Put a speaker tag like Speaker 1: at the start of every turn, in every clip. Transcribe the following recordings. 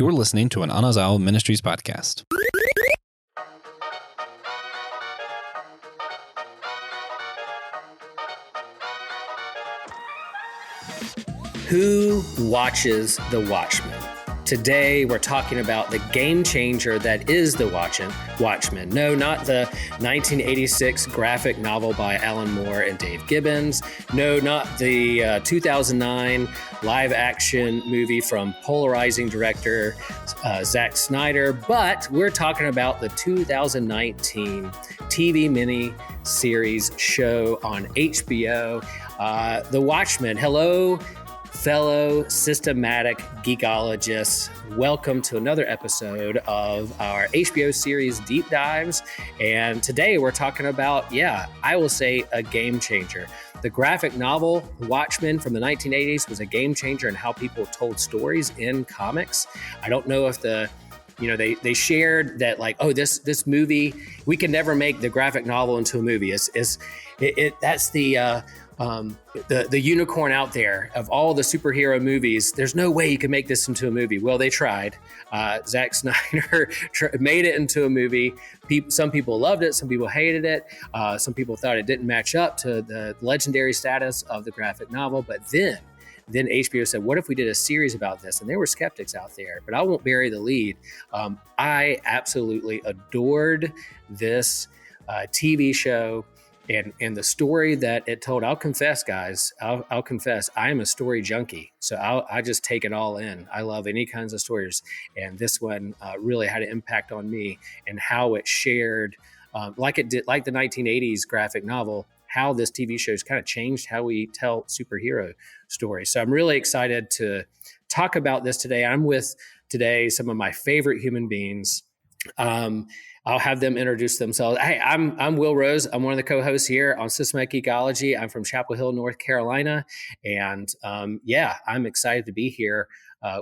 Speaker 1: You're listening to an Anazao Ministries podcast.
Speaker 2: Who watches The Watchmen? Today, we're talking about the game changer that is The Watchmen. No, not the 1986 graphic novel by Alan Moore and Dave Gibbons. No, not the 2009 live-action movie from polarizing director Zack Snyder. But we're talking about the 2019 TV mini-series show on HBO, The Watchmen. Hello, fellow systematic geekologists, welcome to another episode of our HBO series Deep Dives. And today we're talking about, I will say a game changer. The graphic novel Watchmen from the 1980s was a game changer in how people told stories in comics. I don't know if they shared that this movie, we can never make the graphic novel into a movie. That's the unicorn out there of all the superhero movies. There's no way you can make this into a movie. Well, they tried. Zack Snyder made it into a movie. Some people loved it. Some people hated it. Some people thought it didn't match up to the legendary status of the graphic novel. But then HBO said, what if we did a series about this? And there were skeptics out there, but I won't bury the lead. I absolutely adored this TV show. And the story that it told, I'll confess, guys, I'll confess, I am a story junkie. So I just take it all in. I love any kinds of stories. And this one really had an impact on me and how it shared, like the 1980s graphic novel, how this TV show has kind of changed how we tell superhero stories. So I'm really excited to talk about this today. I'm with today some of my favorite human beings. I'll have them introduce themselves. Hey, I'm Will Rose. I'm one of the co-hosts here on Systematic Geekology. I'm from Chapel Hill, North Carolina. And I'm excited to be here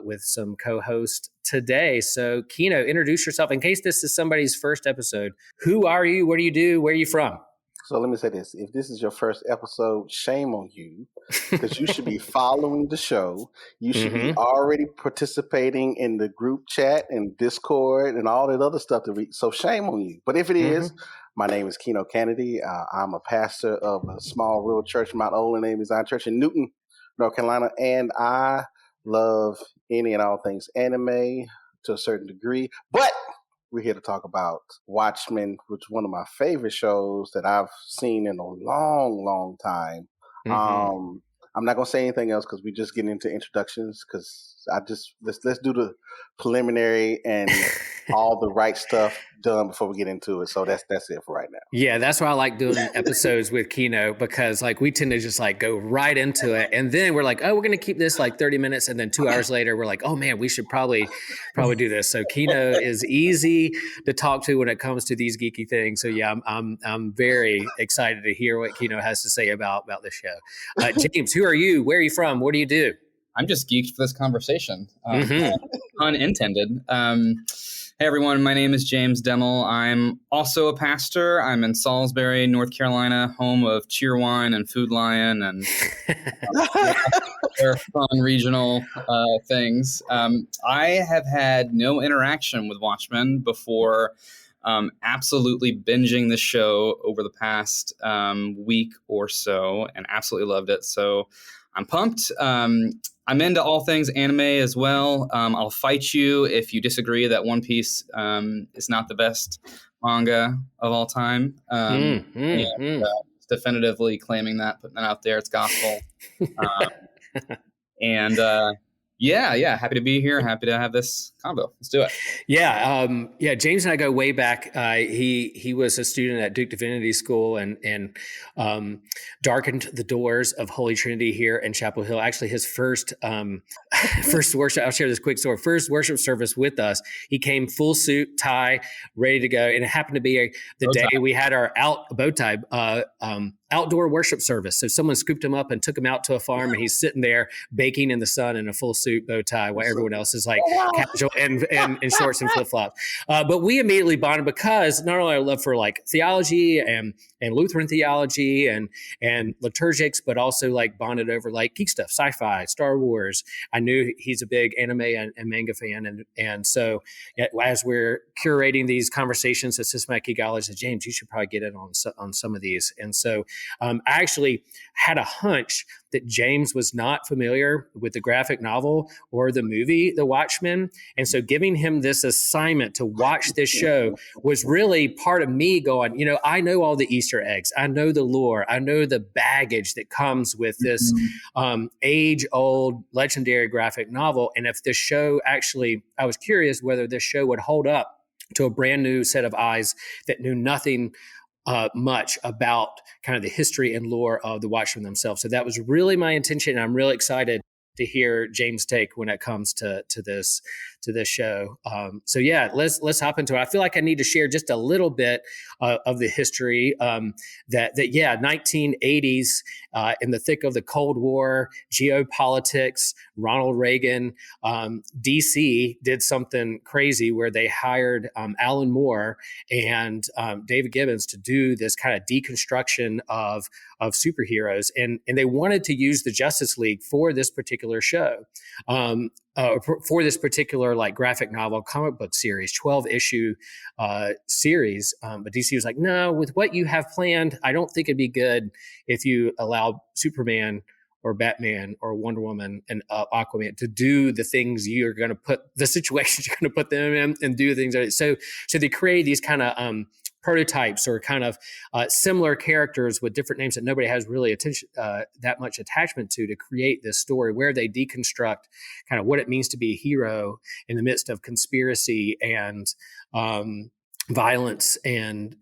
Speaker 2: with some co-hosts today. So Kino, introduce yourself. In case this is somebody's first episode, who are you? What do you do? Where are you from?
Speaker 3: So let me say this. If this is your first episode, shame on you, because you should be following the show. You should be already participating in the group chat and Discord and all that other stuff. So shame on you. But if it is, my name is Keno Kennedy. I'm a pastor of a small rural church, Mount Olin Name Design Church in Newton, North Carolina. And I love any and all things anime to a certain degree. But we're here to talk about Watchmen, which is one of my favorite shows that I've seen in a long, long time. I'm not going to say anything else because we're just getting into introductions, because let's do the preliminary and all the right stuff done before we get into it. So that's it for right now.
Speaker 2: Yeah, that's why I like doing episodes with Kino, because we tend to just go right into it. And then we're like, oh, we're going to keep this 30 minutes. And then 2 hours later, we're like, oh man, we should probably do this. So Kino is easy to talk to when it comes to these geeky things. So yeah, I'm very excited to hear what Kino has to say about the show. James, who are you? Where are you from? What do you do?
Speaker 4: I'm just geeked for this conversation. Unintended. Hey everyone, my name is James Demmel. I'm also a pastor. I'm in Salisbury, North Carolina, home of Cheerwine and Food Lion and other fun regional things. I have had no interaction with Watchmen before absolutely binging the show over the past week or so, and absolutely loved it. So I'm pumped. I'm into all things anime as well. I'll fight you if you disagree that One Piece is not the best manga of all time. Definitively claiming that, putting that out there. It's gospel. Happy to be here. Happy to have this combo. Let's do it.
Speaker 2: James and I go way back. He was a student at Duke Divinity School and darkened the doors of Holy Trinity here in Chapel Hill. Actually, his first worship, I'll share this quick story. First worship service with us, he came full suit, tie, ready to go. And it happened to be the day we had our bow tie outdoor worship service. So someone scooped him up and took him out to a farm, and he's sitting there baking in the sun in a full suit, bow tie, while everyone else is like casual and in shorts and flip flops. But we immediately bonded because not only our love for like theology and Lutheran theology and liturgics, but also like bonded over like geek stuff, sci-fi, Star Wars. I knew he's a big anime and manga fan, and so as we're curating these conversations at Systematic Geekology, I said, James, you should probably get in on some of these. And so I actually had a hunch that James was not familiar with the graphic novel or the movie, The Watchmen. And so giving him this assignment to watch this show was really part of me going, I know all the Easter eggs. I know the lore. I know the baggage that comes with this age-old legendary graphic novel. And if this show actually, I was curious whether this show would hold up to a brand new set of eyes that knew nothing much about kind of the history and lore of the Watchmen themselves. So that was really my intention. And I'm really excited to hear James' take when it comes to this show. So yeah, let's hop into it. I feel like I need to share just a little bit of the history. That 1980s, in the thick of the Cold War, geopolitics, Ronald Reagan, DC did something crazy where they hired Alan Moore and David Gibbons to do this kind of deconstruction of superheroes, and they wanted to use the Justice League for this particular show. For this particular like graphic novel comic book series, 12-issue series. But DC was like, no, with what you have planned, I don't think it'd be good if you allow Superman or Batman or Wonder Woman and Aquaman to do the things you're going to put, the situations you're going to put them in and do things. So they create these kind of prototypes or kind of similar characters with different names that nobody has really that much attachment to create this story where they deconstruct kind of what it means to be a hero in the midst of conspiracy and violence and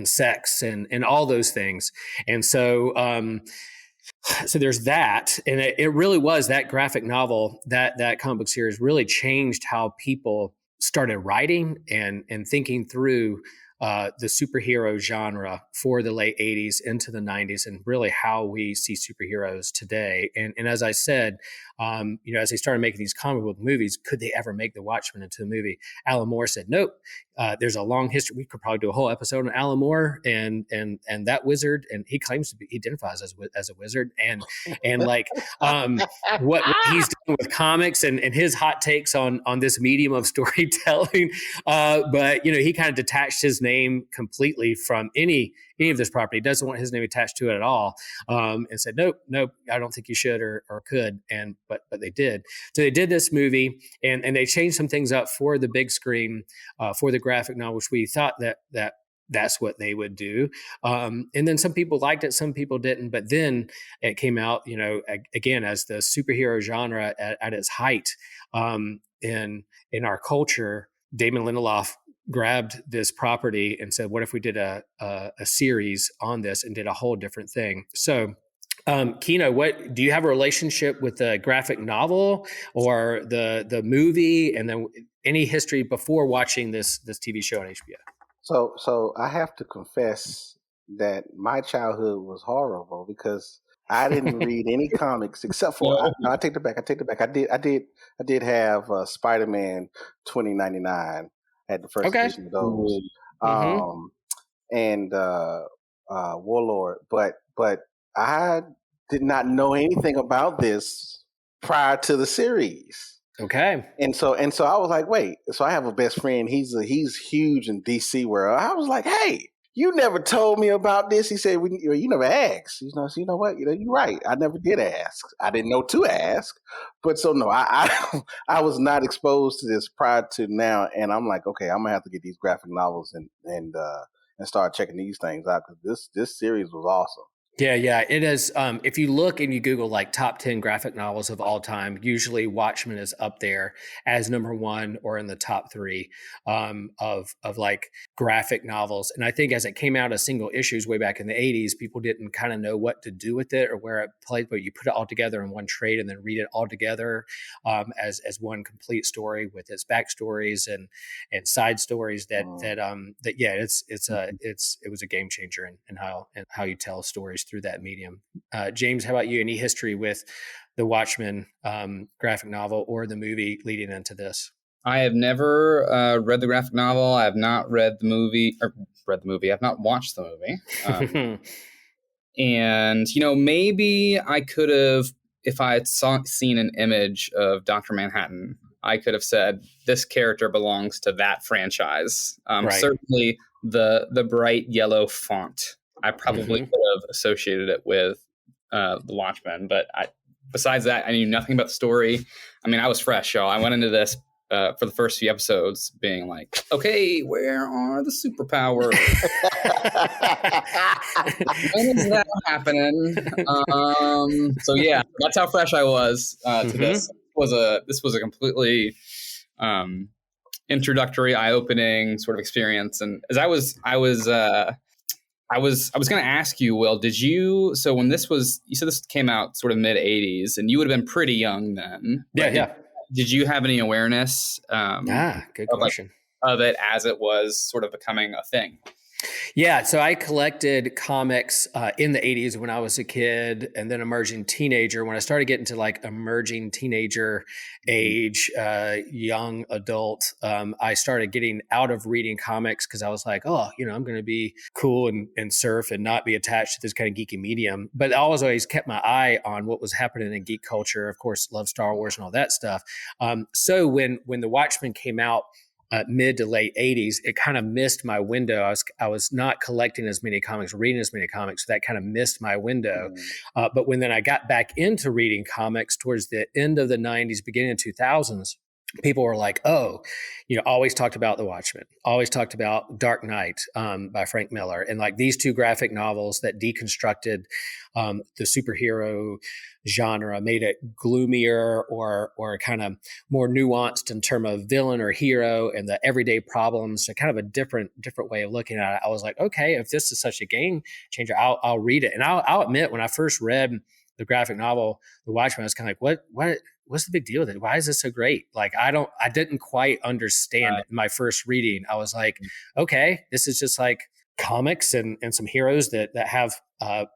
Speaker 2: sex and all those things. And so there's that, and it really was that graphic novel, that comic book series really changed how people started writing and thinking through the superhero genre for the late 80s into the 90s, and really how we see superheroes today. And as I said, as they started making these comic book movies, could they ever make The Watchmen into a movie? Alan Moore said, nope. There's a long history. We could probably do a whole episode on Alan Moore and that wizard. And he claims to be, he identifies as a wizard and like what he's doing with comics and his hot takes on this medium of storytelling. But he kind of detached his name completely from any of this property. He doesn't want his name attached to it at all. And said, nope, I don't think you should or could. But they did. So they did this movie and they changed some things up for the big screen, for the graphic novel, which we thought that's what they would do. And then some people liked it, some people didn't. But then it came out, again, as the superhero genre at its height in our culture. Damon Lindelof grabbed this property and said, what if we did a series on this and did a whole different thing? So Kino, what do you have a relationship with the graphic novel or the movie, and then any history before watching this TV show on HBO?
Speaker 3: So I have to confess that my childhood was horrible because I didn't read any comics except for I take it back. I did have Spider-Man 2099 at the first edition of those, and Warlord, but I did not know anything about this prior to the series.
Speaker 2: Okay. And
Speaker 3: so I was like, wait. So I have a best friend. He's huge in DC world. I was like, hey, you never told me about this. He said, you never asked. So you know what? You're right. I never did ask. I didn't know to ask. But so no, I was not exposed to this prior to now. And I'm like, okay, I'm gonna have to get these graphic novels and start checking these things out because this series was awesome.
Speaker 2: Yeah, it is. If you look and you Google like top 10 graphic novels of all time, usually Watchmen is up there as number one or in the top three of like graphic novels. And I think as it came out as single issues way back in the 80s, people didn't kind of know what to do with it or where it played, but you put it all together in one trade and then read it all together as one complete story with its backstories and side stories it was a game changer in how you tell stories changed through that medium. James, how about you? Any history with the Watchmen graphic novel or the movie leading into this?
Speaker 4: I have never read the graphic novel. I have not read the movie, I've not watched the movie. And, maybe I could have, if I had seen an image of Dr. Manhattan, I could have said, this character belongs to that franchise.
Speaker 2: Right.
Speaker 4: Certainly the bright yellow font, I probably could have associated it with the Watchmen. But besides that, I knew nothing about the story. I mean, I was fresh, y'all. I went into this for the first few episodes being like, okay, where are the superpowers? When is that happening? So yeah, that's how fresh I was to this. This was a completely introductory, eye-opening sort of experience. And as I was going to ask you, Will, so when you said this came out sort of mid 80s and you would have been pretty young then.
Speaker 2: Yeah.
Speaker 4: Did you have any awareness
Speaker 2: good question.
Speaker 4: Of it as it was sort of becoming a thing?
Speaker 2: Yeah, so I collected comics in the 80s when I was a kid and then emerging teenager. When I started getting to like emerging teenager age, young adult, I started getting out of reading comics because I was like, I'm going to be cool and surf and not be attached to this kind of geeky medium. But I always kept my eye on what was happening in geek culture. Of course, love Star Wars and all that stuff. So when The Watchmen came out, mid to late 80s, it kind of missed my window. I was not collecting as many comics, reading as many comics, so that kind of missed my window. But when then I got back into reading comics towards the end of the 90s, beginning of 2000s, people were like, always talked about The Watchmen, always talked about Dark Knight by Frank Miller. And like these two graphic novels that deconstructed the superhero genre, made it gloomier or kind of more nuanced in terms of villain or hero and the everyday problems, so kind of a different way of looking at it. I was like, okay, if this is such a game changer, I'll read it. And I'll admit, when I first read the graphic novel, The Watchmen, I was kind of like, what's the big deal with it? Why is this so great? Like, I didn't quite understand it in my first reading. I was like, okay, this is just like comics and some heroes that have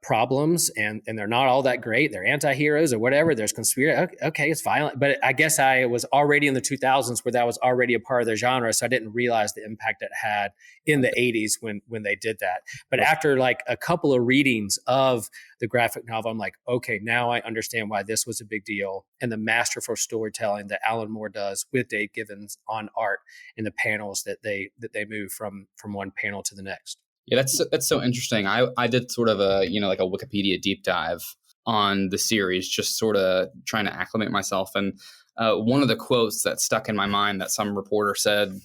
Speaker 2: problems and they're not all that great. They're anti-heroes or whatever. There's conspiracy. Okay, it's violent. But I guess I was already in the 2000s where that was already a part of the genre. So I didn't realize the impact it had in the 80s when they did that. But after like a couple of readings of the graphic novel, I'm like, okay, now I understand why this was a big deal. And the masterful storytelling that Alan Moore does with Dave Gibbons on art in the panels that they move from one panel to the next.
Speaker 4: Yeah, that's so interesting. I did sort of a like a Wikipedia deep dive on the series, just sort of trying to acclimate myself. And one of the quotes that stuck in my mind that some reporter said,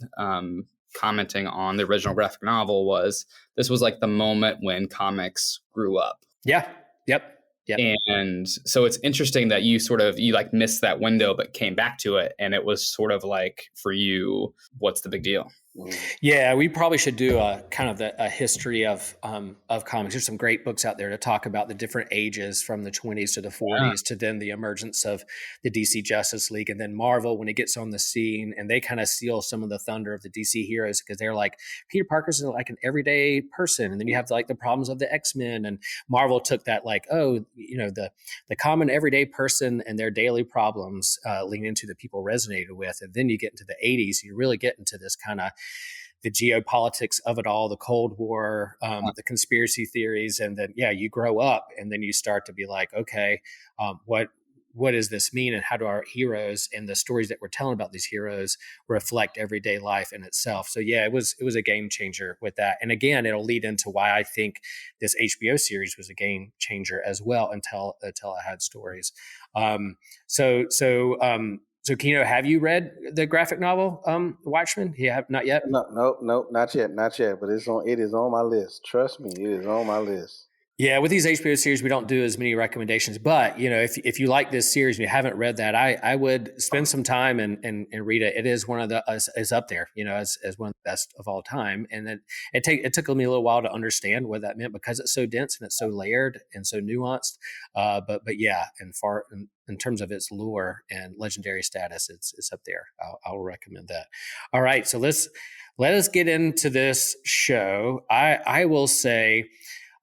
Speaker 4: commenting on the original graphic novel, was this was like the moment when comics grew up.
Speaker 2: Yeah. Yep.
Speaker 4: And so it's interesting that you like missed that window, but came back to it. And it was sort of like, for you, what's the big deal?
Speaker 2: Yeah, we probably should do a kind of a history of comics. There's some great books out there to talk about the different ages from the 20s to the 40s to then the emergence of the DC Justice League, and then Marvel when it gets on the scene, and they kind of steal some of the thunder of the DC heroes because they're like, Peter Parker's like an everyday person, and then you have like the problems of the X-Men, and Marvel took that like, the common everyday person and their daily problems lean into the people resonated with, and then you get into the 80s, you really get into this kind of the geopolitics of it all, the Cold War, the conspiracy theories, and then you grow up and then you start to be like, okay, what does this mean, and how do our heroes and the stories that we're telling about these heroes reflect everyday life in itself? So it was a game changer with that, and again, it'll lead into why I think this HBO series was a game changer as well until it had stories. So, Kino, have you read the graphic novel, Watchmen? You have not yet?
Speaker 3: No, not yet. But it is on my list. Trust me, it is on my list.
Speaker 2: Yeah, with these HBO series, we don't do as many recommendations. But if you like this series and you haven't read that, I would spend some time and read it. It is one of the is up there, as one of the best of all time. And it took me a little while to understand what that meant because it's so dense and it's so layered and so nuanced. But yeah, in terms of its lure and legendary status, it's up there. I'll recommend that. All right, so let us get into this show. I will say,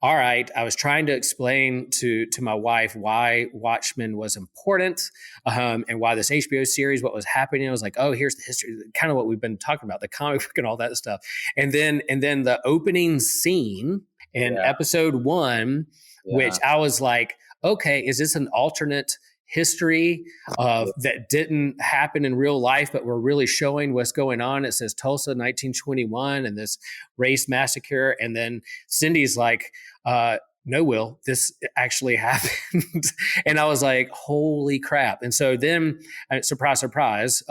Speaker 2: all right, I was trying to explain to my wife why Watchmen was important, and why this HBO series, what was happening. I was like, oh, here's the history, kind of what we've been talking about, the comic book and all that stuff. And then the opening scene in episode 1, which I was like, okay, is this an alternate history that didn't happen in real life, but we're really showing what's going on? It says Tulsa 1921 and this race massacre. And then Cindy's like, no, Will, this actually happened. And I was like, holy crap. And so then, surprise, surprise,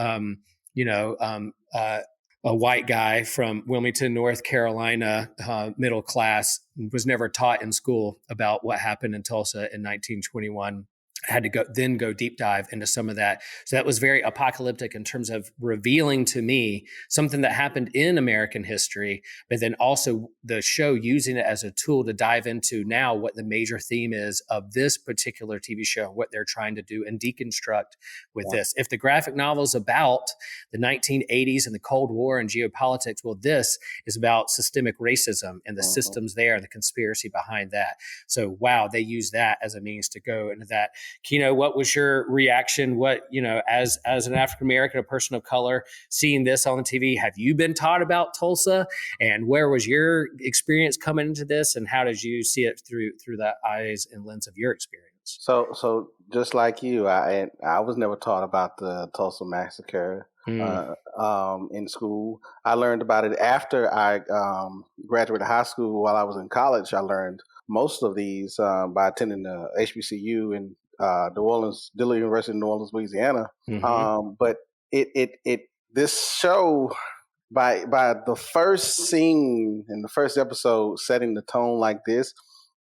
Speaker 2: a white guy from Wilmington, North Carolina, middle class, was never taught in school about what happened in Tulsa in 1921. Had to go deep dive into some of that. So that was very apocalyptic in terms of revealing to me something that happened in American history, but then also the show using it as a tool to dive into now what the major theme is of this particular TV show, what they're trying to do and deconstruct with this. If the graphic novel is about the 1980s and the Cold War and geopolitics, well, this is about systemic racism and the systems there and the conspiracy behind that. So, wow, they use that as a means to go into that. Kino, what was your reaction? What, as an African-American, a person of color, seeing this on the TV, have you been taught about Tulsa? And where was your experience coming into this? And how did you see it through the eyes and lens of your experience?
Speaker 3: So just like you, I was never taught about the Tulsa massacre in school. I learned about it after I graduated high school. While I was in college, I learned most of these by attending the HBCU in New Orleans, Dillard University in New Orleans, Louisiana. But this show, by the first scene in the first episode, setting the tone like this,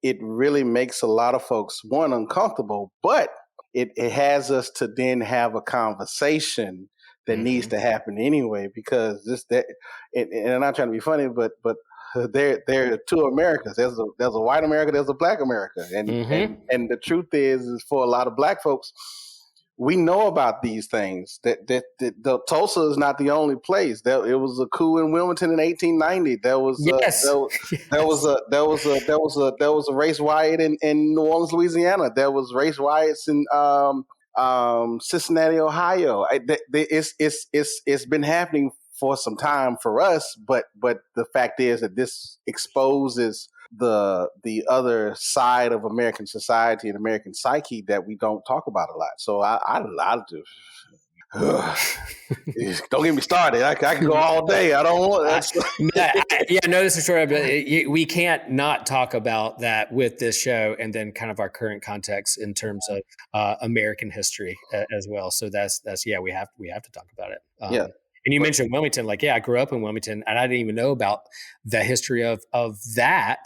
Speaker 3: it really makes a lot of folks, one, uncomfortable, but it has us to then have a conversation that needs to happen anyway, because and I'm not trying to be funny, but there are two Americas. There's a white America, there's a black America, and the truth is for a lot of black folks, we know about these things. That the Tulsa is not the only place. It was a coup in Wilmington in 1890. There was a race riot in New Orleans, Louisiana. There was race riots in Cincinnati, Ohio. It's been happening for some time for us, but the fact is that this exposes the other side of American society and American psyche that we don't talk about a lot. So I don't get me started. I can go all day. I don't want that.
Speaker 2: No, this is true. But we can't not talk about that with this show, and then kind of our current context in terms of American history as well. So that's we have to talk about it. And you mentioned Wilmington, I grew up in Wilmington, and I didn't even know about the history of that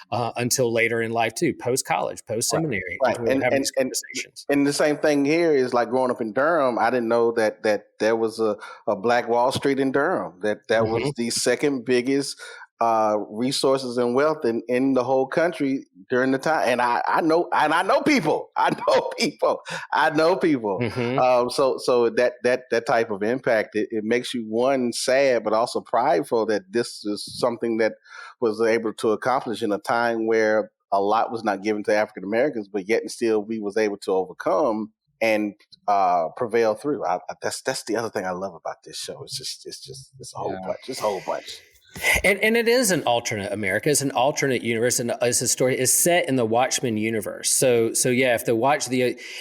Speaker 2: until later in life too, post-college, post-seminary.
Speaker 3: Right. And the same thing here is like growing up in Durham. I didn't know that there was a Black Wall Street in Durham, that was the second biggest resources and wealth in the whole country during the time. And I know people. So that type of impact, it makes you, one, sad, but also prideful that this is something that was able to accomplish in a time where a lot was not given to African Americans, but yet and still we was able to overcome and prevail through. That's the other thing I love about this show. It's a whole bunch.
Speaker 2: And it is an alternate America. It's an alternate universe, and it's a story. It's set in the Watchmen universe. So if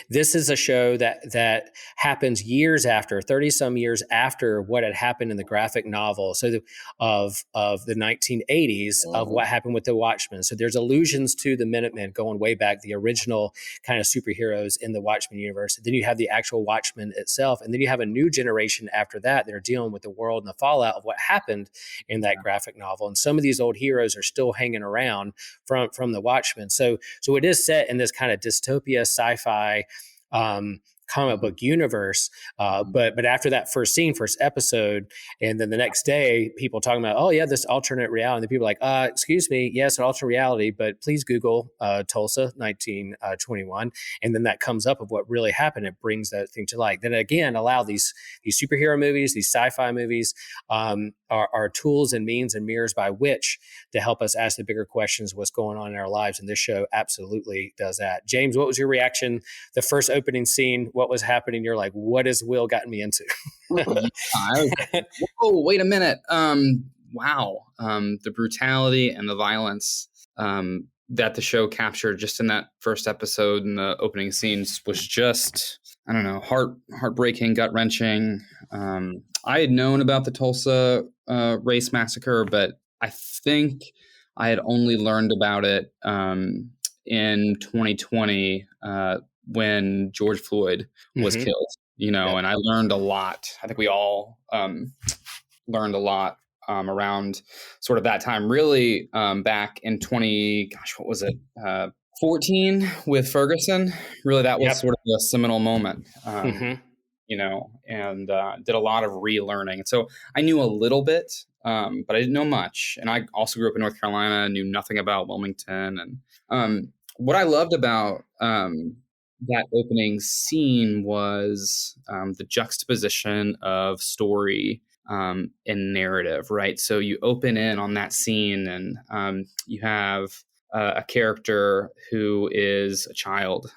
Speaker 2: this is a show that happens years after, 30 some years after what had happened in the graphic novel. So of the 1980s of what happened with the Watchmen. So there's allusions to the Minutemen going way back, the original kind of superheroes in the Watchmen universe. Then you have the actual Watchmen itself, and then you have a new generation after that that are dealing with the world and the fallout of what happened in that graphic novel. And some of these old heroes are still hanging around from the Watchmen. So it is set in this kind of dystopia, sci-fi, comic book universe. But after that first episode, and then the next day, people talking about, oh yeah, this alternate reality. And the people are like, excuse me, yes, an alternate reality, but please Google Tulsa 1921, and then that comes up of what really happened. It brings that thing to light. Then again, allow these superhero movies, these sci-fi movies, are tools and means and mirrors by which to help us ask the bigger questions, what's going on in our lives. And this show absolutely does that. James, what was your reaction? The first opening scene, what was happening? You're like, what has Will gotten me into?
Speaker 4: Whoa, wait a minute. Wow. The brutality and the violence that the show captured just in that first episode and the opening scenes was just, I don't know, heartbreaking, gut-wrenching. I had known about the Tulsa race massacre, but I think I had only learned about it in 2020 when George Floyd was killed, and I learned a lot. I think we all learned a lot around sort of that time, really back in 14 with Ferguson. Really, that was sort of a seminal moment. And did a lot of relearning. So I knew a little bit, but I didn't know much. And I also grew up in North Carolina, knew nothing about Wilmington. And what I loved about that opening scene was the juxtaposition of story and narrative, right? So you open in on that scene and you have a character who is a child,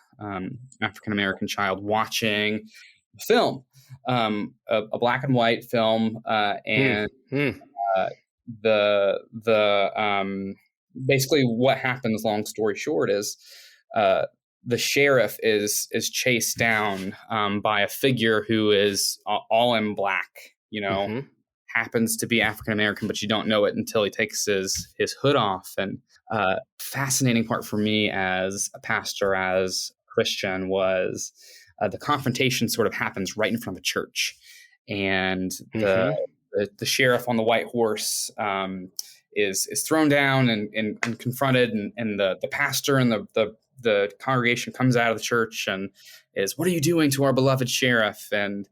Speaker 4: African-American child, watching film, a black and white film, and the basically what happens, long story short, is the sheriff is chased down by a figure who is all in black, happens to be African American, but you don't know it until he takes his hood off. And fascinating part for me as a pastor, as a Christian, was the confrontation sort of happens right in front of a church, and the sheriff on the white horse is thrown down and confronted, and the pastor and the congregation comes out of the church and is, "What are you doing to our beloved sheriff?" And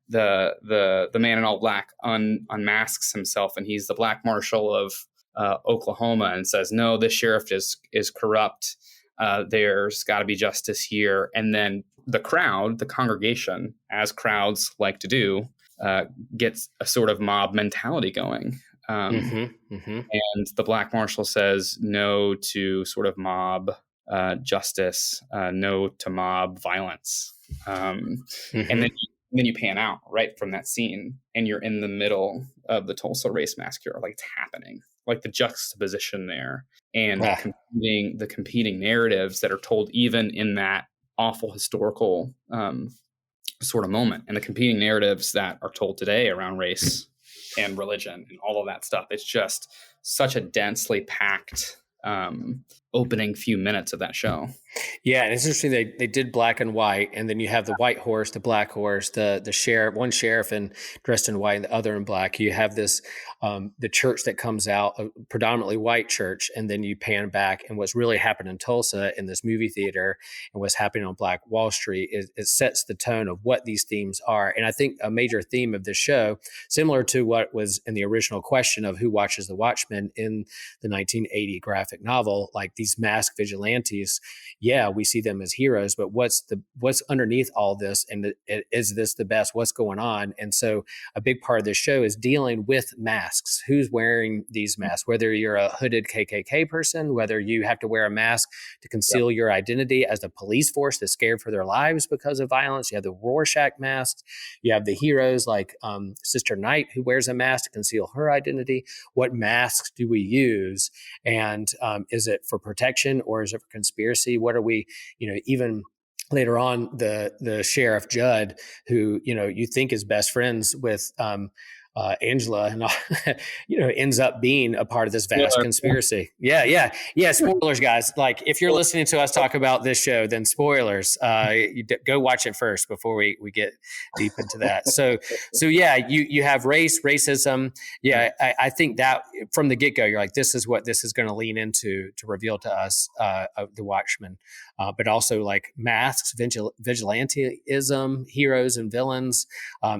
Speaker 4: the man in all black unmasks himself, and he's the black marshal of Oklahoma, and says, "No, this sheriff is corrupt. There's got to be justice here." And then the crowd, the congregation, as crowds like to do, gets a sort of mob mentality going. And the black marshal says no to sort of mob justice, no to mob violence. And then you pan out right from that scene, and you're in the middle of the Tulsa race massacre, like it's happening, like the juxtaposition there, and the competing narratives that are told even in that awful historical sort of moment, and the competing narratives that are told today around race and religion and all of that stuff. It's just such a densely packed opening few minutes of that show.
Speaker 2: Yeah, and it's interesting they did black and white, and then you have the white horse, the black horse, the sheriff, one sheriff and dressed in white and the other in black. You have this the church that comes out, a predominantly white church, and then you pan back, and what's really happened in Tulsa in this movie theater and what's happening on Black Wall Street it sets the tone of what these themes are. And I think a major theme of this show, similar to what was in the original question of who watches the Watchmen in the 1980 graphic novel, like these masked vigilantes, yeah, we see them as heroes, but what's underneath all this, and is this the best? What's going on? And so a big part of this show is dealing with masks. Who's wearing these masks? Whether you're a hooded KKK person, whether you have to wear a mask to conceal your identity as a police force that's scared for their lives because of violence. You have the Rorschach masks. You have the heroes like Sister Knight, who wears a mask to conceal her identity. What masks do we use? And is it for protection or is it for conspiracy? What are we, even later on, the sheriff Judd, who, you think is best friends with Angela and ends up being a part of this vast conspiracy. Yeah. Spoilers, guys. Like, if you're listening to us talk about this show, then spoilers. Go watch it first before we get deep into that. So yeah, you have racism. Yeah, I think that from the get go, you're like, this is what this is going to lean into to reveal to us the Watchmen, but also like masks, vigilantism, heroes and villains.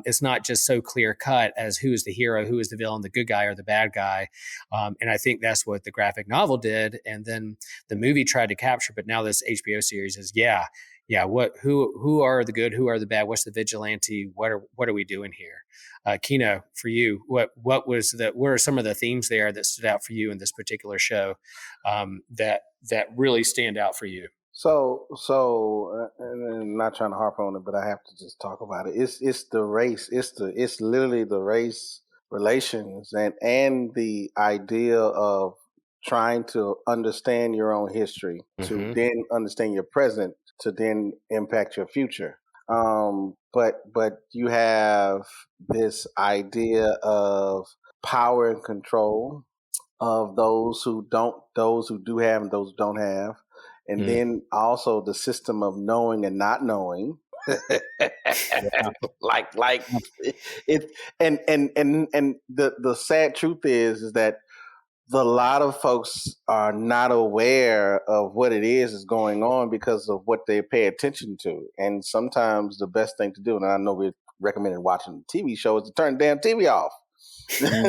Speaker 2: It's not just so clear cut as who is the hero, who is the villain, the good guy or the bad guy. And I think that's what the graphic novel did. And then the movie tried to capture, but now this HBO series is, who are the good, who are the bad, what's the vigilante, what are we doing here? Kino, for you, what are some of the themes there that stood out for you in this particular show that really stand out for you?
Speaker 3: So, and I'm not trying to harp on it, but I have to just talk about it. It's the race. It's literally the race relations and the idea of trying to understand your own history to then understand your present to then impact your future. But you have this idea of power and control of those who do have and those who don't have. And then also the system of knowing and not knowing, like it, and the sad truth is that a lot of folks are not aware of what it is going on because of what they pay attention to. And sometimes the best thing to do, and I know we're recommending watching the TV show, is to turn the damn TV off. To turn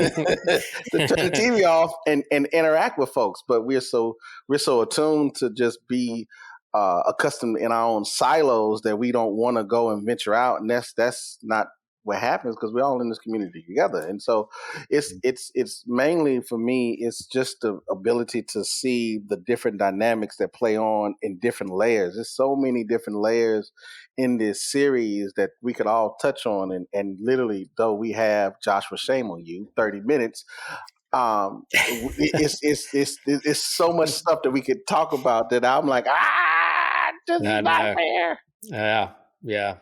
Speaker 3: the TV off and interact with folks, but we're so attuned to just be accustomed in our own silos that we don't want to go and venture out, and that's not what happens because we're all in this community together. And so it's mainly for me, it's just the ability to see the different dynamics that play on in different layers. There's so many different layers in this series that we could all touch on. And literally, though we have Joshua, shame on you, 30 minutes, it's so much stuff that we could talk about that I'm like, this is not fair.
Speaker 2: Yeah.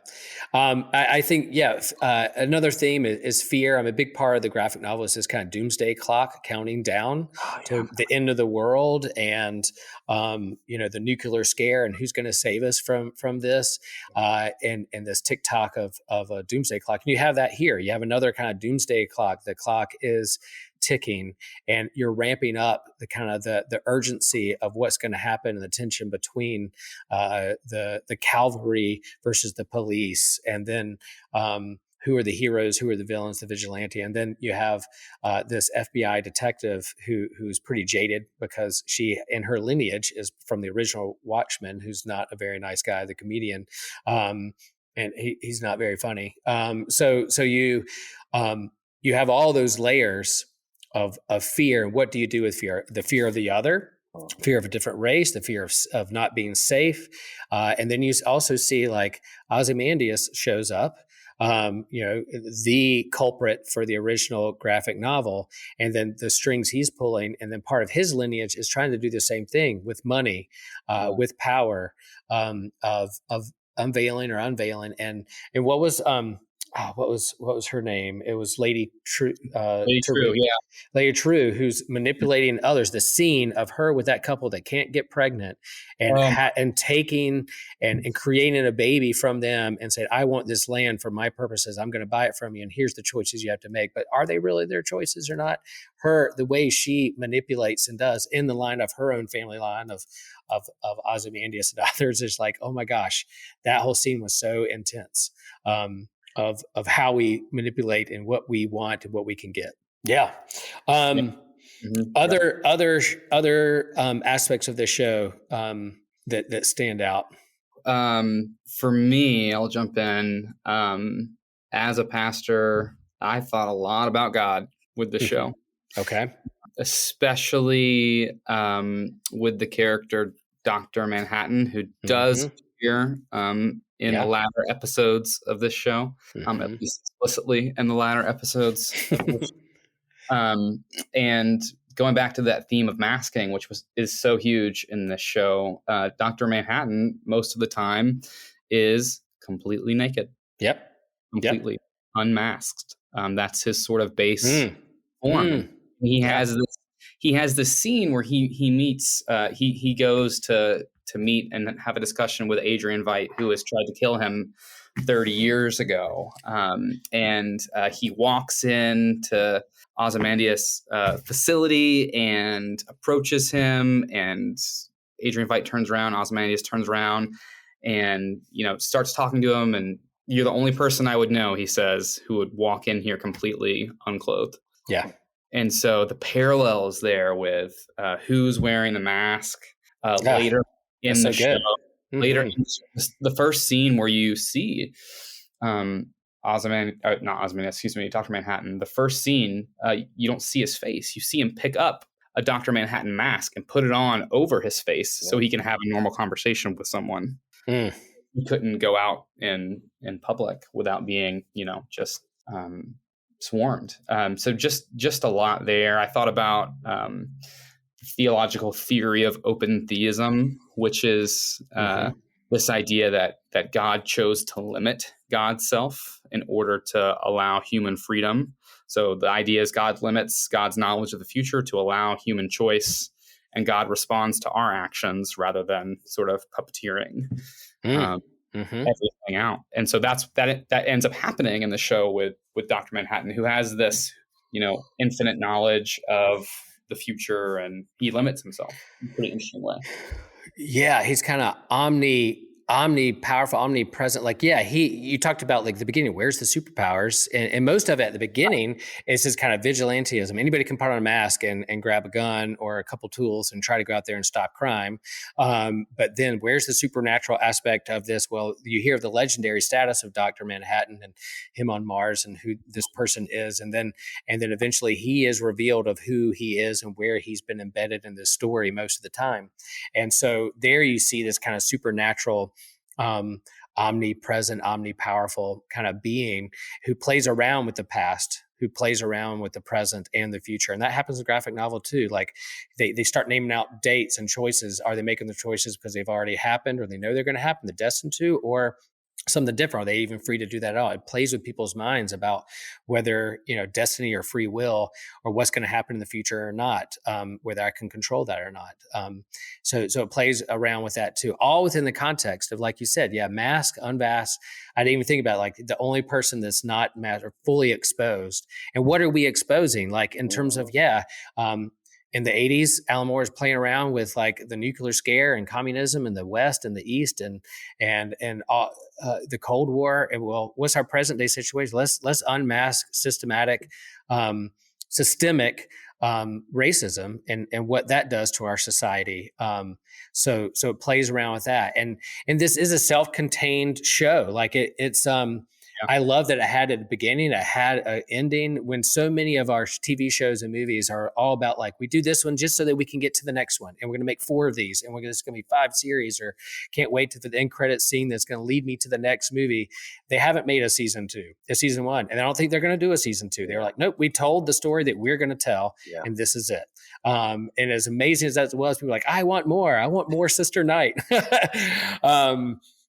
Speaker 2: I think, another theme is fear. I'm a big part of the graphic novel is this kind of doomsday clock counting down to the end of the world and, the nuclear scare and who's going to save us from this and this tick-tock of a doomsday clock. And you have that here. You have another kind of doomsday clock. The clock is ticking and you're ramping up the kind of the urgency of what's going to happen and the tension between the cavalry versus the police, and then who are the heroes, who are the villains, the vigilante, and then you have this FBI detective who's pretty jaded because she in her lineage is from the original Watchmen, who's not a very nice guy, the comedian, and he's not very funny. So you have all those layers of fear. And what do you do with fear? The fear of the other, fear of a different race, the fear of not being safe. And then you also see like Ozymandias shows up, the culprit for the original graphic novel, and then the strings he's pulling. And then part of his lineage is trying to do the same thing with money, with power, of unveiling or unveiling. And what was, what was her name? It was Lady True. Lady True, who's manipulating others. The scene of her with that couple that can't get pregnant and taking and creating a baby from them and saying, I want this land for my purposes. I'm going to buy it from you. And here's the choices you have to make. But are they really their choices or not? The way she manipulates and does in the line of her own family line of Ozymandias and others is like, oh my gosh, that whole scene was so intense. Of how we manipulate and what we want and what we can get. Yeah. Other aspects of the show that stand out.
Speaker 4: For me, I'll jump in. As a pastor, I thought a lot about God with the show.
Speaker 2: Okay.
Speaker 4: Especially with the character Dr. Manhattan, who does appear in the latter episodes of this show, at least explicitly in the latter episodes. And going back to that theme of masking, which is so huge in this show, Dr. Manhattan, most of the time, is completely naked.
Speaker 2: Yep.
Speaker 4: Completely unmasked. That's his sort of base
Speaker 2: Mm.
Speaker 4: form.
Speaker 2: Mm.
Speaker 4: He
Speaker 2: Yeah.
Speaker 4: has this scene where he meets he goes to meet and have a discussion with Adrian Veidt, who has tried to kill him 30 years ago. And he walks into Ozymandias' facility and approaches him, and Adrian Veidt turns around, Ozymandias turns around, and starts talking to him. And you're the only person I would know, he says, who would walk in here completely unclothed.
Speaker 2: Yeah.
Speaker 4: And so the parallels there with who's wearing the mask later in the show. Later, in the first scene where you see not Ozymandias, excuse me, Dr. Manhattan, the first scene, you don't see his face. You see him pick up a Dr. Manhattan mask and put it on over his face so he can have a normal conversation with someone.
Speaker 2: Mm.
Speaker 4: He couldn't go out in public without being, just swarmed. So just a lot there. I thought about theological theory of open theism, which is this idea that God chose to limit God's self in order to allow human freedom. So the idea is God limits God's knowledge of the future to allow human choice, and God responds to our actions rather than sort of puppeteering everything out. And so that ends up happening in the show with Dr. Manhattan, who has this, infinite knowledge of the future, and he limits himself in a pretty interesting way.
Speaker 2: Yeah, he's kind of powerful, omnipresent. Like, you talked about like the beginning, where's the superpowers? And most of it at the beginning is his kind of vigilantism. Anybody can put on a mask and grab a gun or a couple tools and try to go out there and stop crime. But then where's the supernatural aspect of this? Well, you hear of the legendary status of Dr. Manhattan and him on Mars and who this person is. And then eventually he is revealed of who he is and where he's been embedded in this story most of the time. And so there you see this kind of supernatural, omnipresent, omnipowerful kind of being who plays around with the past, who plays around with the present and the future. And that happens in graphic novel too. Like they start naming out dates and choices. Are they making the choices because they've already happened, or they know they're going to happen, they're destined to, or something different? Are they even free to do that at all? It plays with people's minds about whether, destiny or free will, or what's going to happen in the future or not, whether I can control that or not. So it plays around with that too, all within the context of, like you said, mask, unmask. I didn't even think about like the only person that's not masked or fully exposed. And what are we exposing? Like in terms of, in the 80s, Alan Moore is playing around with like the nuclear scare and communism in the West and the East and the Cold War. And well, what's our present day situation? Let's unmask systemic racism and what that does to our society. So it plays around with that. And this is a self-contained show. Like it's I love that it had at the beginning, it had an ending, when so many of our TV shows and movies are all about like, we do this one just so that we can get to the next one. And we're going to make 4 of these, and it's going to be 5 series, or can't wait to the end credit scene that's going to lead me to the next movie. They haven't made a season 1. And I don't think they're going to do a season 2. They're like, nope, we told the story that we're going to tell, and this is it. And as amazing as that was, people were like, I want more Sister Night.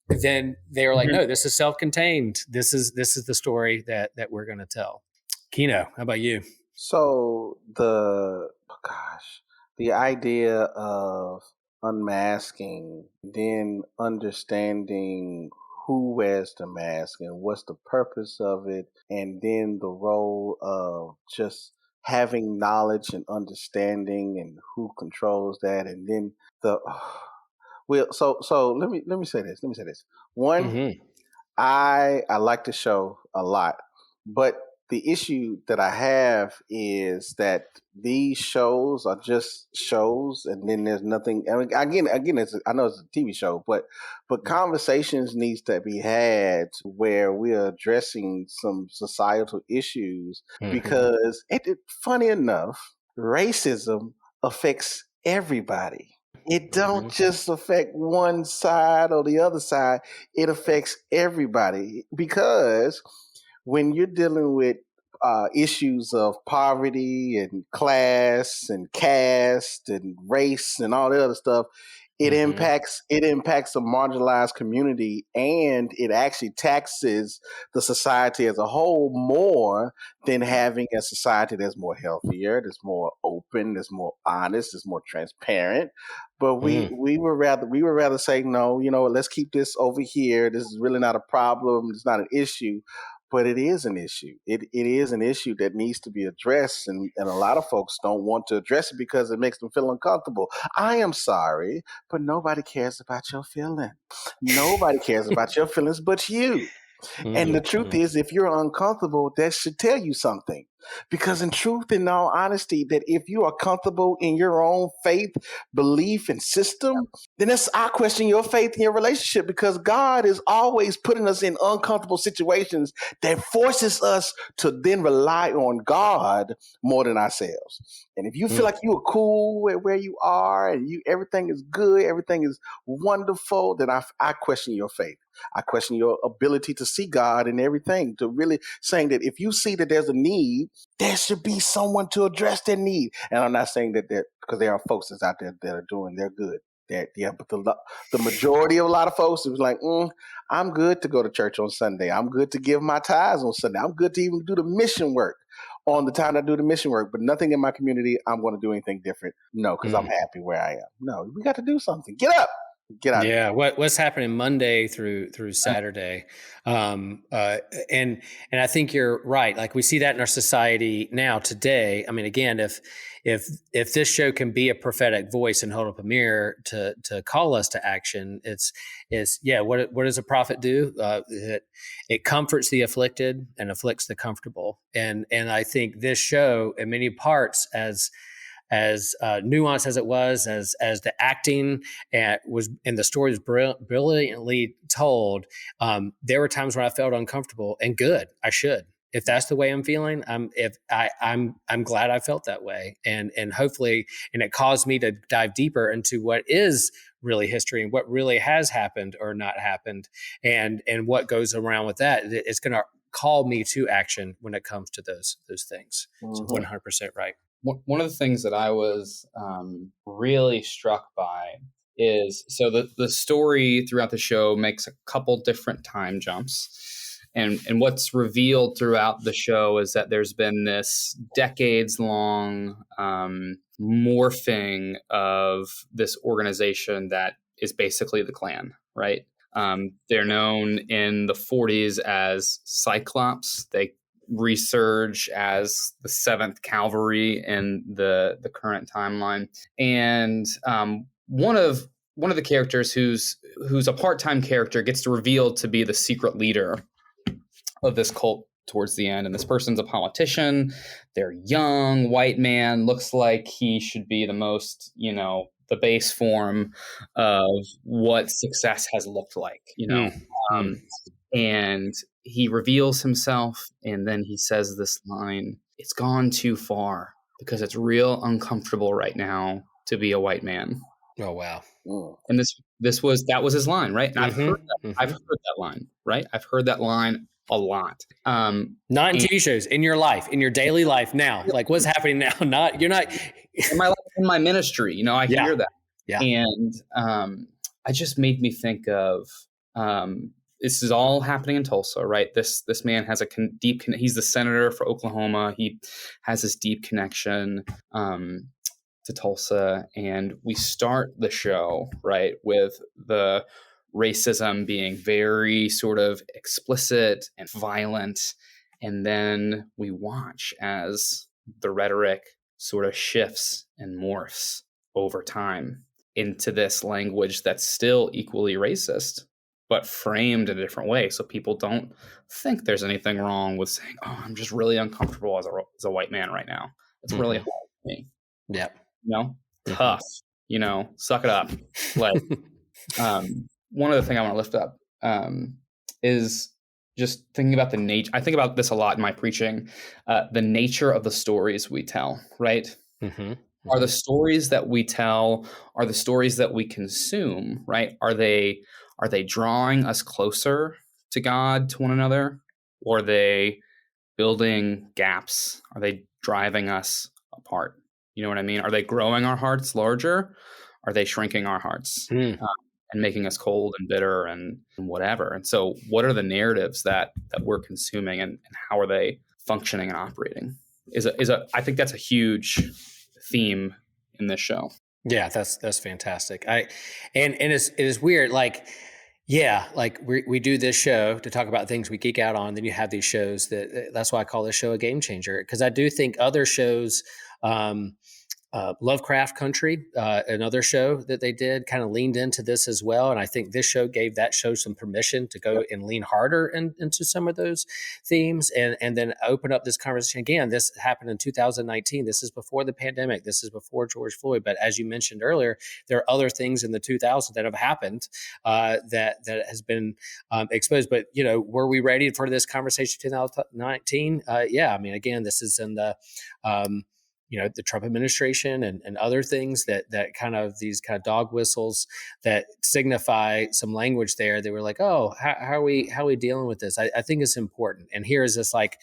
Speaker 2: Then they were like, no, this is self-contained. This is the story that we're going to tell. Kino, how about you?
Speaker 3: So the idea of unmasking, then understanding who wears the mask and what's the purpose of it, and then the role of just having knowledge and understanding and who controls that, and then so let me say this. One, I like the show a lot, but the issue that I have is that these shows are just shows, and then there's nothing. I mean, again, I know it's a TV show, but conversations needs to be had where we're addressing some societal issues, because funny enough, racism affects everybody. It don't just affect one side or the other side. It affects everybody, because when you're dealing with issues of poverty and class and caste and race and all the other stuff, It impacts a marginalized community, and it actually taxes the society as a whole more than having a society that's more healthier, that's more open, that's more honest, that's more transparent. But we would rather say no. Let's keep this over here. This is really not a problem. It's not an issue. But it is an issue. It is an issue that needs to be addressed, and a lot of folks don't want to address it because it makes them feel uncomfortable. I am sorry, but nobody cares about your feelings. Nobody cares about your feelings but you. And the truth is, if you're uncomfortable, that should tell you something. Because in truth, in all honesty, that if you are comfortable in your own faith, belief, and system, then I question your faith in your relationship, because God is always putting us in uncomfortable situations that forces us to then rely on God more than ourselves. And if you feel like you are cool where you are and everything is good, everything is wonderful, then I question your faith. I question your ability to see God in everything, to really saying that if you see that there's a need, there should be someone to address that need. And I'm not saying that because there are folks that's out there that are they're good. But the majority of a lot of folks, it was like, I'm good to go to church on Sunday. I'm good to give my tithes on Sunday. I'm good to even do the mission work on the time I do the mission work, but nothing in my community, I'm going to do anything different. No, because I'm happy where I am. No, we got to do something. Get up. Get out.
Speaker 2: Yeah, what's happening Monday through Saturday, and I think you're right. Like, we see that in our society now today. I mean, again, if this show can be a prophetic voice and hold up a mirror to call us to action, it's what does a prophet do? It comforts the afflicted and afflicts the comfortable, and I think this show, in many parts, as nuanced as it was, as the acting was and the story was brilliantly told, there were times when I felt uncomfortable, and good. I should. If that's the way I'm feeling, I'm glad I felt that way, and hopefully, and it caused me to dive deeper into what is really history and what really has happened or not happened, and what goes around with that. It's going to call me to action when it comes to those things. So 100% right.
Speaker 4: One of the things that I was really struck by is, so the story throughout the show makes a couple different time jumps. And what's revealed throughout the show is that there's been this decades-long morphing of this organization that is basically the Klan, right? They're known in the 40s as Cyclops. They resurge as the 7th Cavalry in the current timeline. And one of the characters who's a part-time character gets revealed to be the secret leader of this cult towards the end. And this person's a politician. They're young, white man, looks like he should be the most, the base form of what success has looked like, and he reveals himself, and then he says this line: "It's gone too far because it's real uncomfortable right now to be a white man."
Speaker 2: Oh, wow.
Speaker 4: And that was his line, right? And I've heard that line, right? I've heard that line a lot.
Speaker 2: Not in TV shows, in your life, in your daily life now. Like, what's happening now? You're not
Speaker 4: in my ministry, I hear that.
Speaker 2: Yeah.
Speaker 4: And it just made me think of this is all happening in Tulsa, right? This man has a deep he's the senator for Oklahoma. He has this deep connection to Tulsa, and we start the show, right, with the racism being very sort of explicit and violent, and then we watch as the rhetoric sort of shifts and morphs over time into this language that's still equally racist, but framed in a different way. So people don't think there's anything wrong with saying, "Oh, I'm just really uncomfortable as a white man right now. It's really hard for me."
Speaker 2: Yeah.
Speaker 4: Tough, suck it up. Like, one other thing I want to lift up is just thinking about the nature. I think about this a lot in my preaching, the nature of the stories we tell, right? Are the stories that we tell, are the stories that we consume, right? Are they drawing us closer to God, to one another? Or are they building gaps? Are they driving us apart? You know what I mean? Are they growing our hearts larger? are they shrinking our hearts
Speaker 2: Hmm.
Speaker 4: and making us cold and bitter and whatever? And so, what are the narratives that we're consuming, and how are they functioning and operating? I think that's a huge theme in this show.
Speaker 2: Yeah, that's fantastic. And it is weird. Like, yeah, like we do this show to talk about things we geek out on. Then you have these shows that's why I call this show a game changer, because I do think other shows, um, Lovecraft Country, another show that they did, kind of leaned into this as well. And I think this show gave that show some permission to go and lean harder into some of those themes, and then open up this conversation. Again, this happened in 2019. This is before the pandemic. This is before George Floyd. But as you mentioned earlier, there are other things in the 2000s that have happened that has been exposed. But, were we ready for this conversation in 2019? Yeah. I mean, again, this is in the the Trump administration and other things that kind of these kind of dog whistles that signify some language there. They were like, oh, how are we dealing with this? I think it's important. And here is this like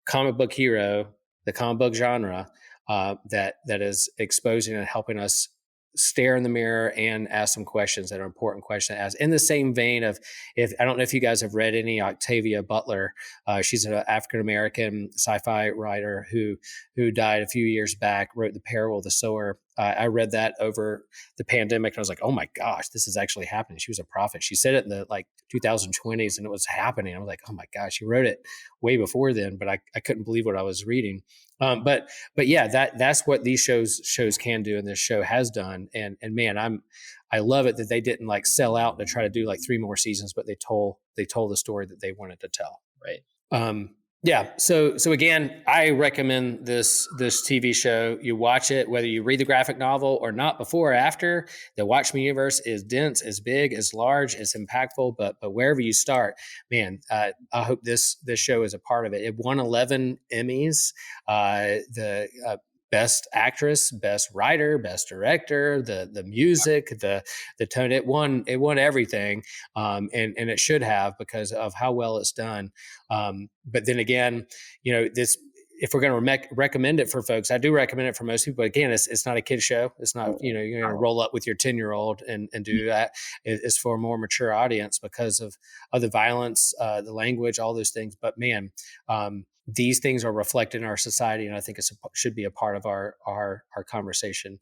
Speaker 2: comic book hero, the comic book genre that is exposing and helping us stare in the mirror and ask some questions that are important questions to ask. In the same vein of, if I don't know if you guys have read any Octavia Butler, she's an African-American sci-fi writer who died a few years back, wrote The Parable of the Sower. I read that over the pandemic and I was like, oh my gosh, this is actually happening. She was a prophet. She said it in the 2020s and it was happening. I was like, oh my gosh, she wrote it way before then, but I couldn't believe what I was reading. But yeah, that's what these shows can do, and this show has done. And man, I love it that they didn't sell out to try to do 3 more seasons, but they told the story that they wanted to tell.
Speaker 4: Right.
Speaker 2: Yeah. So again, I recommend this TV show. You watch it, whether you read the graphic novel or not, before or after. The Watchmen universe is dense, is big, is large, is impactful. But wherever you start, man, I hope this show is a part of it. It won 11 Emmys. The Best Actress, Best Writer, Best Director, the music, the tone. It won everything, and it should have, because of how well it's done. But then again, this, if we're going to recommend it for folks, I do recommend it for most people. But again, it's not a kid show. It's not, you're going to roll up with your 10-year-old and do that. It's for a more mature audience because of the violence, the language, all those things. But man, these things are reflected in our society, and I think it should be a part of our conversation.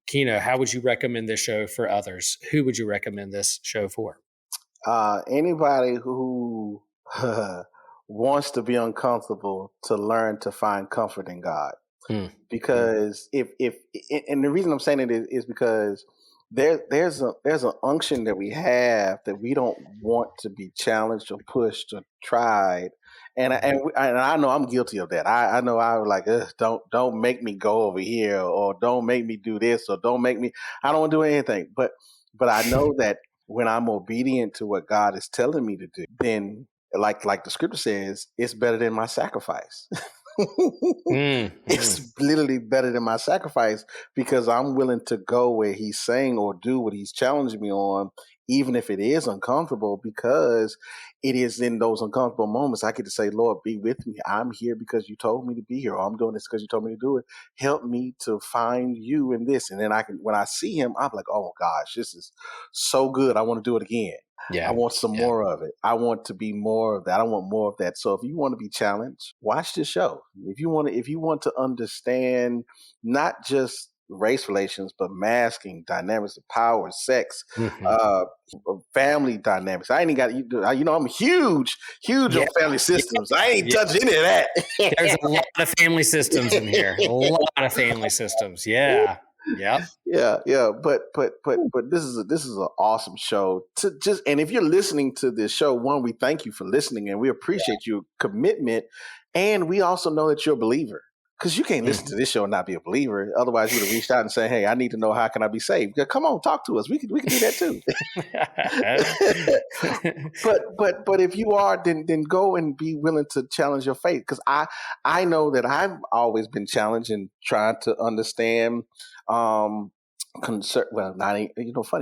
Speaker 2: Kino, how would you recommend this show for others? Who would you recommend this show for?
Speaker 3: Anybody who wants to be uncomfortable to learn to find comfort in God. Because if and the reason I'm saying it is because there's an unction that we have that we don't want to be challenged or pushed or tried. And I know I'm guilty of that. I know I was like, don't make me go over here, or don't make me do this, or don't make me. I don't want to do anything. But I know that when I'm obedient to what God is telling me to do, then like the scripture says, it's better than my sacrifice. It's literally better than my sacrifice, because I'm willing to go where he's saying or do what he's challenging me on, even if it is uncomfortable, because it is in those uncomfortable moments I get to say, Lord, be with me. I'm here because you told me to be here, or I'm doing this because you told me to do it. Help me to find you in this. And then when I see him, I'm like, oh gosh, this is so good. I want to do it again. Yeah. I want some more of it. I want to be more of that. I want more of that. So if you want to be challenged, watch this show. If you want to understand not just race relations, but masking, dynamics of power, sex, family dynamics. I ain't got, I'm huge on family systems. I ain't touching any of that.
Speaker 2: There's a lot of family systems in here. A lot of family systems. Yeah. Yeah.
Speaker 3: But this is an awesome show. And if you're listening to this show, one, we thank you for listening, and we appreciate your commitment, and we also know that you're a believer. Because you can't listen to this show and not be a believer. Otherwise, you would have reached out and said, hey, I need to know, how can I be saved? Come on, talk to us. We can do that too. but if you are, then go and be willing to challenge your faith. Because I know that I've always been challenged in trying to understand funny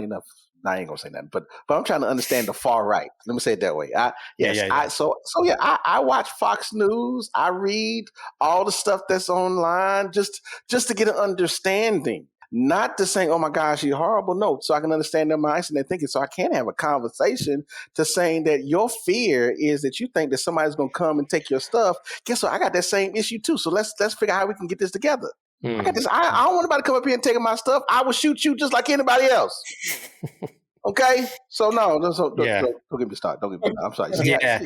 Speaker 3: enough, I ain't gonna say nothing, but I'm trying to understand the far right. Let me say it that way. I watch Fox News. I read all the stuff that's online just to get an understanding. Not to saying, oh my gosh, you're horrible. No, so I can understand their mindset and their thinking. So I can have a conversation to saying that your fear is that you think that somebody's going to come and take your stuff. Guess what? I got that same issue too. So let's figure out how we can get this together. I got this. I don't want anybody to come up here and take my stuff. I will shoot you just like anybody else. Okay? So no, don't get me started. Don't get me started. I'm sorry.
Speaker 2: Yeah.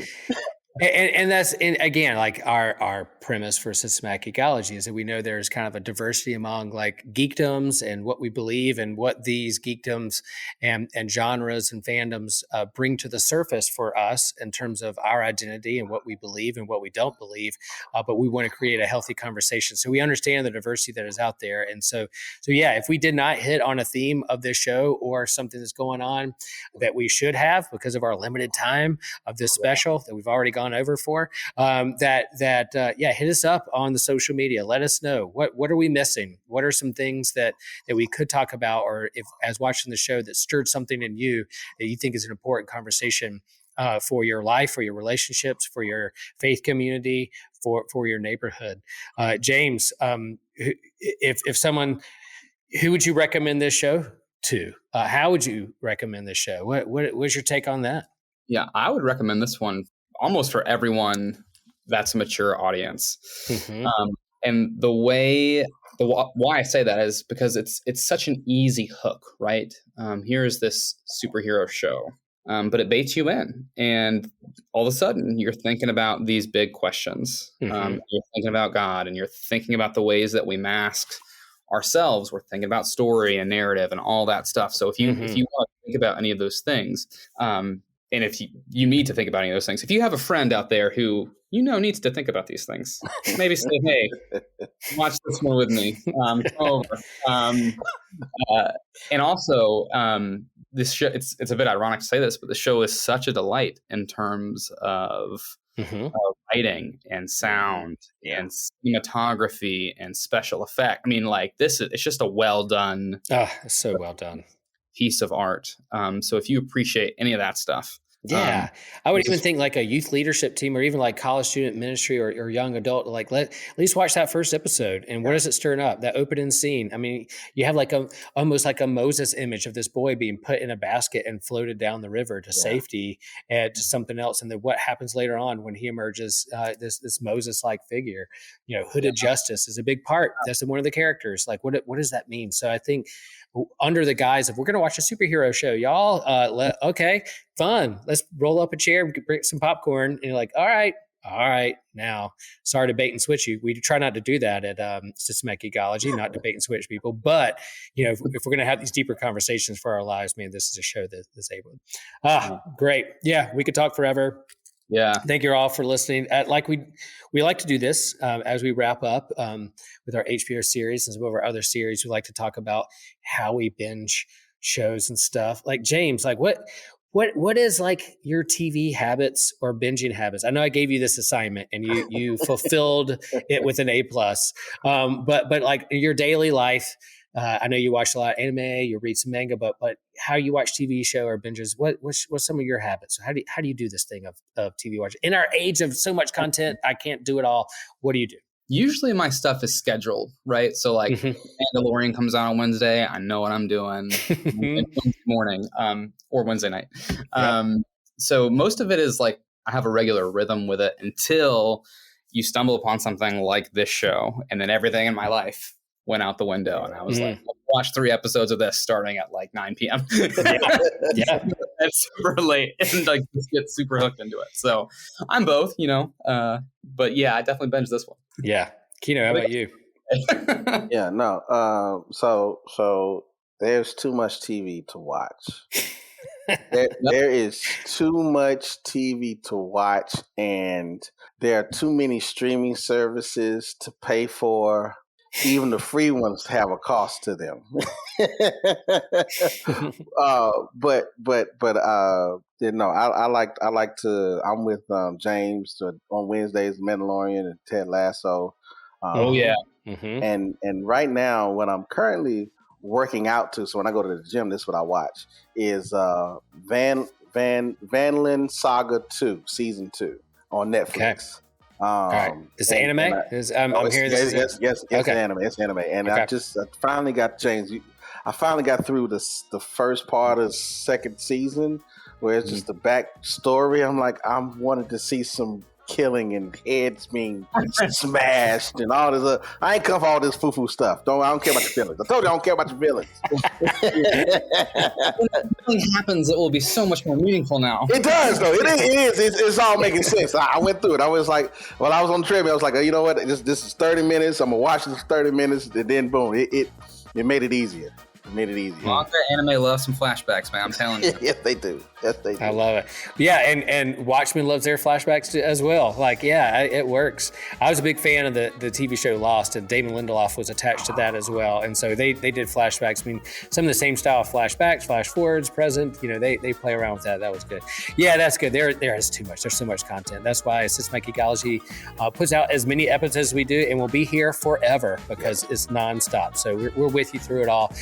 Speaker 2: And that's, and again, like our premise for systematic ecology is that we know there's kind of a diversity among like geekdoms and what we believe and what these geekdoms and genres and fandoms bring to the surface for us in terms of our identity and what we believe and what we don't believe. But we want to create a healthy conversation. So we understand the diversity that is out there. And so yeah, if we did not hit on a theme of this show or something that's going on that we should have because of our limited time of this special that we've already gone over for, hit us up on the social media. Let us know what are we missing? What are some things that we could talk about, or if as watching the show that stirred something in you that you think is an important conversation for your life, for your relationships, for your faith community, for your neighborhood. James, if someone, who would you recommend this show to? How would you recommend this show? What's your take on that?
Speaker 4: Yeah, I would recommend this one almost for everyone that's a mature audience.
Speaker 2: Mm-hmm.
Speaker 4: And why I say that is because it's such an easy hook, right? Here is this superhero show, but it baits you in, and all of a sudden you're thinking about these big questions.
Speaker 2: Mm-hmm.
Speaker 4: You're thinking about God, and you're thinking about the ways that we mask ourselves. We're thinking about story and narrative and all that stuff. So if you want to think about any of those things, and if you need to think about any of those things, if you have a friend out there who needs to think about these things, maybe say, "Hey, watch this one with me. Come over." And also, this show, it's a bit ironic to say this, but the show is such a delight in terms of lighting and sound and cinematography and special effect. I mean, like it's just a well done.
Speaker 2: It's so well done
Speaker 4: piece of art. So if you appreciate any of that stuff,
Speaker 2: I would even think like a youth leadership team or even like college student ministry or young adult, like at least watch that first episode. And what does it stir up? That opening scene. I mean, you have like almost like a Moses image of this boy being put in a basket and floated down the river to safety and to something else. And then what happens later on when he emerges, this Moses-like figure, hooded justice is a big part. That's one of the characters. Like, what does that mean? So I think under the guise of, we're going to watch a superhero show, y'all, okay, fun. Let's roll up a chair, bring some popcorn. And you're like, all right. Now, sorry to bait and switch you. We try not to do that at Systematic Ecology, not to bait and switch people. But, if we're going to have these deeper conversations for our lives, man, this is a show that's able. Great. Yeah, we could talk forever.
Speaker 4: Yeah.
Speaker 2: Thank you all for listening. Like we like to do this as we wrap up with our HBO series and some of our other series. We like to talk about how we binge shows and stuff. Like James, like what is like your TV habits or binging habits? I know I gave you this assignment and you fulfilled it with an A+. But like your daily life, I know you watch a lot of anime, you read some manga, but how you watch TV show or binges, what's some of your habits? How do you do this thing of TV watching? In our age of so much content, I can't do it all. What do you do?
Speaker 4: Usually my stuff is scheduled, right? So like Mandalorian comes out on Wednesday. I know what I'm doing Wednesday morning or Wednesday night. So most of it is like I have a regular rhythm with it until you stumble upon something like this show, and then everything in my life went out the window, and I was like, watch 3 episodes of this starting at like 9 p.m. It's super late, and like just get super hooked into it. So I'm both, but yeah, I definitely binge this one.
Speaker 2: Yeah. Kino, how about you?
Speaker 3: So there's too much TV to watch. There is too much TV to watch, and there are too many streaming services to pay for. Even the free ones have a cost to them. I like to. I'm with James on Wednesdays, Mandalorian and Ted Lasso. And right now, what I'm currently working out to, so when I go to the gym, this is what I watch, is Vanland Saga 2, Season 2 on Netflix.
Speaker 2: All right. Is it anime? I'm hearing this.
Speaker 3: Yes,
Speaker 2: okay.
Speaker 3: It's anime. And
Speaker 2: okay.
Speaker 3: I finally got James. I finally got through the first part of the second season, where it's just the back story. I'm like, I wanted to see some killing and heads being smashed and all this. I ain't come for all this foo-foo stuff. I don't care about your feelings. I told you I don't care about your feelings.
Speaker 4: When something happens, it will be so much more meaningful now.
Speaker 3: It does, though. It is. It's all making sense. I went through it. I was like, while I was on the treadmill, I was like, you know what? This is 30 minutes. I'm gonna watch this 30 minutes, and then boom, it made it easier. Manga
Speaker 4: anime loves some flashbacks, man. I'm telling you.
Speaker 3: Yes, they do.
Speaker 2: I love it. Yeah, and Watchmen loves their flashbacks as well. Like, yeah, it works. I was a big fan of the TV show Lost, and Damon Lindelof was attached to that as well. And so they did flashbacks. I mean, some of the same style of flashbacks, flash forwards, present. They play around with that. That was good. Yeah, that's good. There is too much. There's so much content. That's why Systematic Geekology puts out as many episodes as we do, and we'll be here forever because it's nonstop. So we're with you through it all.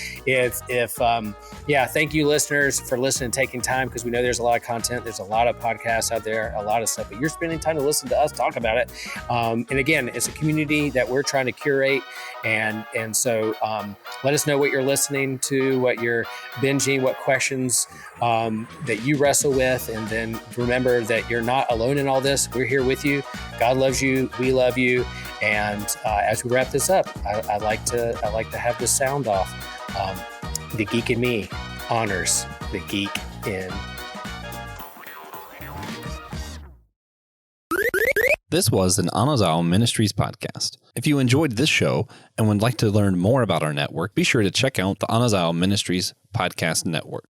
Speaker 2: Thank you, listeners, for listening and taking time, because we know there's a lot of content. There's a lot of podcasts out there, a lot of stuff, but you're spending time to listen to us talk about it. And again, it's a community that we're trying to curate. And so let us know what you're listening to, what you're binging, what questions that you wrestle with. And then remember that you're not alone in all this. We're here with you. God loves you. We love you. And as we wrap this up, I like to have this sound off. The geek in me honors the geek in.
Speaker 1: This was an Anazao Ministries podcast. If you enjoyed this show and would like to learn more about our network, be sure to check out the Anazao Ministries Podcast Network.